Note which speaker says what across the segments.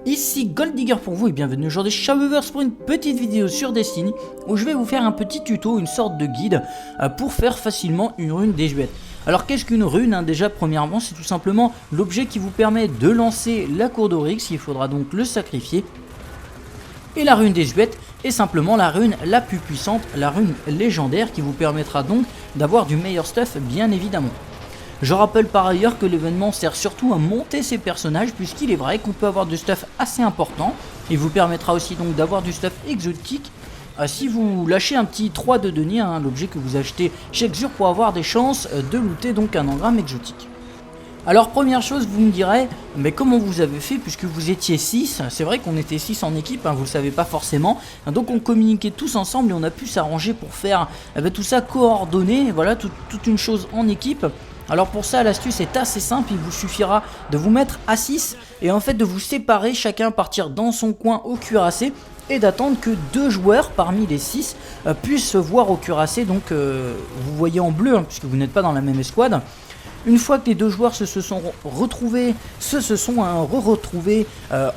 Speaker 1: Ici Golddigger pour vous et bienvenue aujourd'hui chez Shadowverse pour une petite vidéo sur Destiny où je vais vous faire un petit tuto, une sorte de guide pour faire facilement une rune désuète. Alors qu'est-ce qu'une rune Déjà premièrement c'est tout simplement l'objet qui vous permet de lancer la cour d'Oryx, il faudra donc le sacrifier. Et la rune désuète est simplement la rune la plus puissante, la rune légendaire qui vous permettra donc d'avoir du meilleur stuff bien évidemment. Je rappelle par ailleurs que l'événement sert surtout à monter ses personnages puisqu'il est vrai qu'on peut avoir du stuff assez important. Il vous permettra aussi donc d'avoir du stuff exotique. Si vous lâchez un petit 3 de denier, l'objet que vous achetez chez Exur pour avoir des chances de looter donc un engramme exotique. Alors première chose, vous me direz, mais comment vous avez fait puisque vous étiez 6? C'est vrai qu'on était 6 en équipe, vous le savez pas forcément. Donc on communiquait tous ensemble et on a pu s'arranger pour faire tout ça coordonné, voilà, toute une chose en équipe. Alors pour ça l'astuce est assez simple, il vous suffira de vous mettre à 6 et en fait de vous séparer, chacun partir dans son coin au cuirassé et d'attendre que 2 joueurs parmi les 6 puissent se voir au cuirassé, donc vous voyez en bleu puisque vous n'êtes pas dans la même escouade. Une fois que les 2 joueurs se sont retrouvés,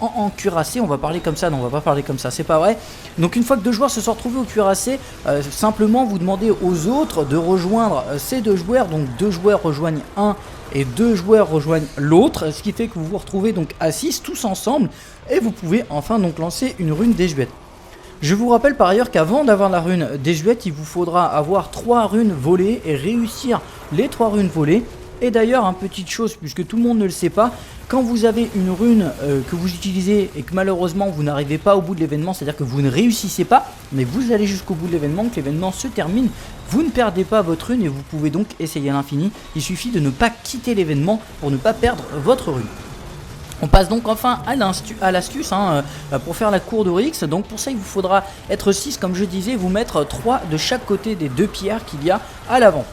Speaker 1: en cuirassé, on va parler comme ça, non on va pas parler comme ça, c'est pas vrai. Donc une fois que 2 joueurs se sont retrouvés au cuirassé, simplement vous demandez aux autres de rejoindre ces 2 joueurs, donc 2 joueurs rejoignent un et 2 joueurs rejoignent l'autre, ce qui fait que vous vous retrouvez donc à 6 tous ensemble et vous pouvez enfin donc lancer une rune désuète. Je vous rappelle par ailleurs qu'avant d'avoir la rune désuète, il vous faudra avoir 3 runes volées et réussir les 3 runes volées. Et d'ailleurs, petite chose, puisque tout le monde ne le sait pas, quand vous avez une rune que vous utilisez et que malheureusement vous n'arrivez pas au bout de l'événement, c'est-à-dire que vous ne réussissez pas, mais vous allez jusqu'au bout de l'événement, que l'événement se termine, vous ne perdez pas votre rune et vous pouvez donc essayer à l'infini. Il suffit de ne pas quitter l'événement pour ne pas perdre votre rune. On passe donc enfin à l'astuce pour faire la cour d'Oryx. Donc pour ça il vous faudra être 6 comme je disais, vous mettre 3 de chaque côté des 2 pierres qu'il y a à l'avant.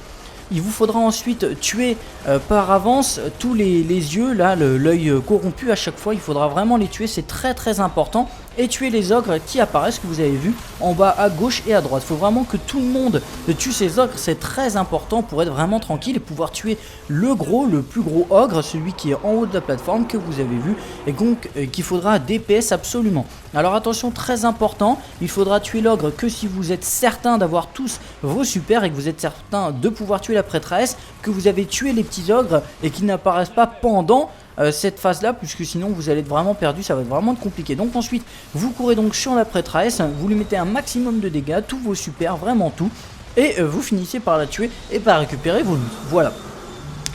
Speaker 1: Il vous faudra ensuite tuer par avance tous les yeux, là, l'œil corrompu à chaque fois, il faudra vraiment les tuer, c'est très important. Et tuer les ogres qui apparaissent, que vous avez vu en bas à gauche et à droite. Il faut vraiment que tout le monde tue ces ogres, c'est très important pour être vraiment tranquille et pouvoir tuer le plus gros ogre, celui qui est en haut de la plateforme que vous avez vu. Et donc qu'il faudra DPS absolument. Alors attention, très important, il faudra tuer l'ogre que si vous êtes certain d'avoir tous vos super et que vous êtes certain de pouvoir tuer la prêtresse, que vous avez tué les petits ogres et qu'ils n'apparaissent pas pendant cette phase là, puisque sinon vous allez être vraiment perdu, ça va être vraiment compliqué. Donc ensuite vous courez donc sur la prêtresse, vous lui mettez un maximum de dégâts, tous vos super, vraiment tout, et vous finissez par la tuer et par récupérer vos loots. Voilà.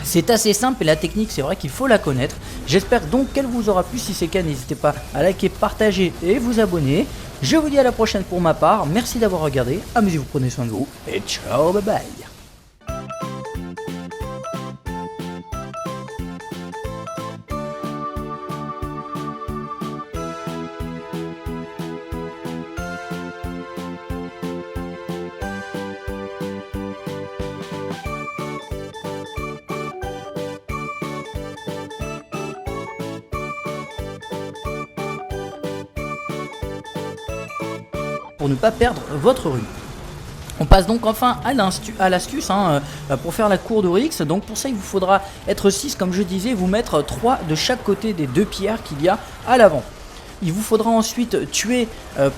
Speaker 1: C'est assez simple et la technique c'est vrai qu'il faut la connaître. J'espère donc qu'elle vous aura plu. Si c'est le cas, n'hésitez pas à liker, partager et vous abonner. Je vous dis à la prochaine pour ma part, merci d'avoir regardé, amusez-vous, prenez soin de vous et ciao, bye bye. Pour ne pas perdre votre rune. On passe donc enfin à l'astuce pour faire la cour d'Oryx. Donc pour ça il vous faudra être 6 comme je disais, vous mettre 3 de chaque côté des 2 pierres qu'il y a à l'avant. Il vous faudra ensuite tuer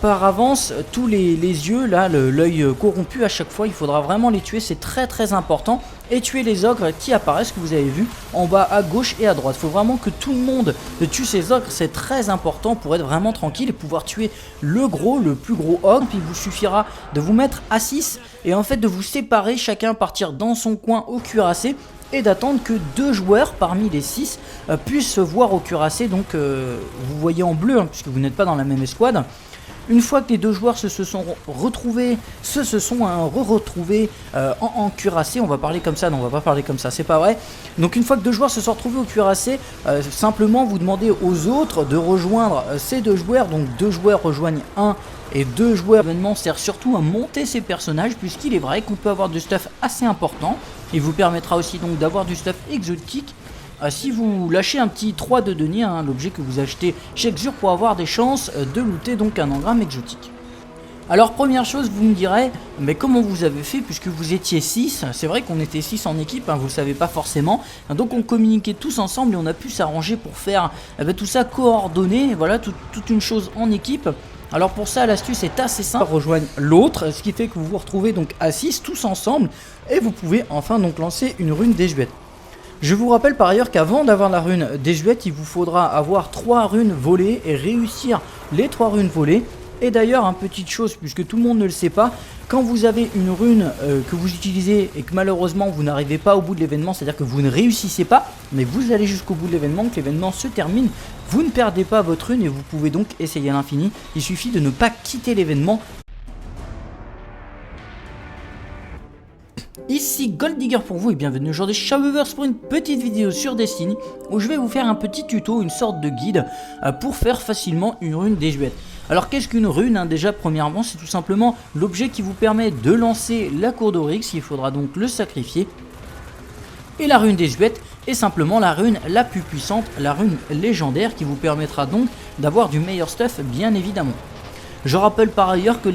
Speaker 1: par avance tous les yeux, là, l'œil corrompu à chaque fois, il faudra vraiment les tuer, c'est très important. Et tuer les ogres qui apparaissent, que vous avez vu en bas à gauche et à droite. Il faut vraiment que tout le monde tue ces ogres, c'est très important pour être vraiment tranquille et pouvoir tuer le plus gros ogre. Puis il vous suffira de vous mettre à 6 et en fait de vous séparer, chacun partir dans son coin au cuirassé et d'attendre que 2 joueurs parmi les 6 puissent se voir au cuirassé, donc vous voyez en bleu puisque vous n'êtes pas dans la même escouade. Une fois que les 2 joueurs se sont retrouvés, en cuirassé, on va parler comme ça, non on va pas parler comme ça, c'est pas vrai. Donc une fois que 2 joueurs se sont retrouvés au cuirassé, simplement vous demandez aux autres de rejoindre ces 2 joueurs, donc 2 joueurs rejoignent un et 2 joueurs. L'événement sert surtout à monter ses personnages puisqu'il est vrai qu'on peut avoir du stuff assez important. Il vous permettra aussi donc d'avoir du stuff exotique. Si vous lâchez un petit 3 de denier, l'objet que vous achetez chez Exur pour avoir des chances de looter donc un engramme exotique. Alors première chose, vous me direz, mais comment vous avez fait puisque vous étiez 6? C'est vrai qu'on était 6 en équipe, hein, vous le savez pas forcément. Donc on communiquait tous ensemble et on a pu s'arranger pour faire tout ça coordonné, voilà, toute une chose en équipe. Alors pour ça, l'astuce est assez simple, rejoignent l'autre, ce qui fait que vous vous retrouvez donc à 6 tous ensemble et vous pouvez enfin donc lancer une rune désuète. Je vous rappelle par ailleurs qu'avant d'avoir la rune désuète, il vous faudra avoir 3 runes volées et réussir les 3 runes volées. Et d'ailleurs, petite chose, puisque tout le monde ne le sait pas, quand vous avez une rune que vous utilisez et que malheureusement vous n'arrivez pas au bout de l'événement, c'est-à-dire que vous ne réussissez pas, mais vous allez jusqu'au bout de l'événement, que l'événement se termine, vous ne perdez pas votre rune et vous pouvez donc essayer à l'infini. Il suffit de ne pas quitter l'événement. Ici Golddigger pour vous et bienvenue aujourd'hui chez Shadowverse pour une petite vidéo sur Destiny où je vais vous faire un petit tuto, une sorte de guide pour faire facilement une rune désuète. Alors qu'est-ce qu'une rune déjà premièrement, c'est tout simplement l'objet qui vous permet de lancer la cour d'Oryx, il faudra donc le sacrifier. Et la rune désuète est simplement la rune la plus puissante, la rune légendaire qui vous permettra donc d'avoir du meilleur stuff bien évidemment. Je rappelle par ailleurs que